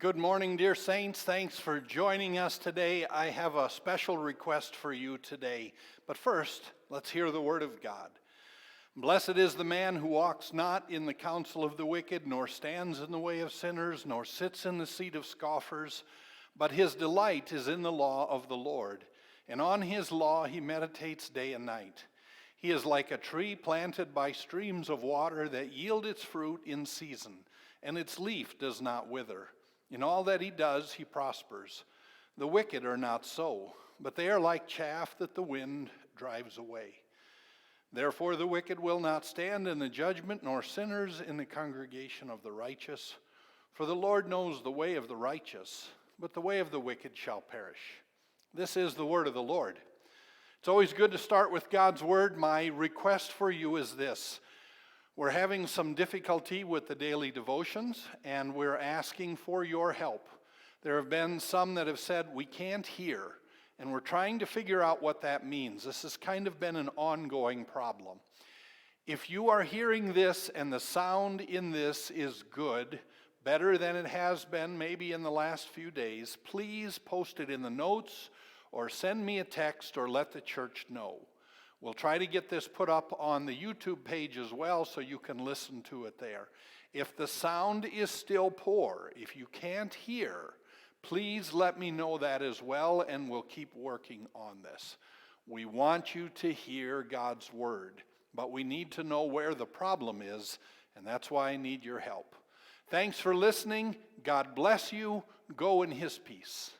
Good morning, dear saints. Thanks for joining us today. I have a special request for you today. But first, let's hear the word of God. Blessed is the man who walks not in the counsel of the wicked, nor stands in the way of sinners, nor sits in the seat of scoffers, but his delight is in the law of the Lord, and on his law he meditates day and night. He is like a tree planted by streams of water that yield its fruit in season, and its leaf does not wither. In all that he does, he prospers. The wicked are not so, but they are like chaff that the wind drives away. Therefore the wicked will not stand in the judgment, nor sinners in the congregation of the righteous. For the Lord knows the way of the righteous, but the way of the wicked shall perish. This is the word of the Lord. It's always good to start with God's word. My request for you is this. We're having some difficulty with the daily devotions, and we're asking for your help. There have been some that have said, we can't hear, and we're trying to figure out what that means. This has kind of been an ongoing problem. If you are hearing this and the sound in this is good, better than it has been maybe in the last few days, please post it in the notes or send me a text or let the church know. We'll try to get this put up on the YouTube page as well so you can listen to it there. If the sound is still poor, if you can't hear, please let me know that as well, and we'll keep working on this. We want you to hear God's word, but we need to know where the problem is, and that's why I need your help. Thanks for listening. God bless you. Go in his peace.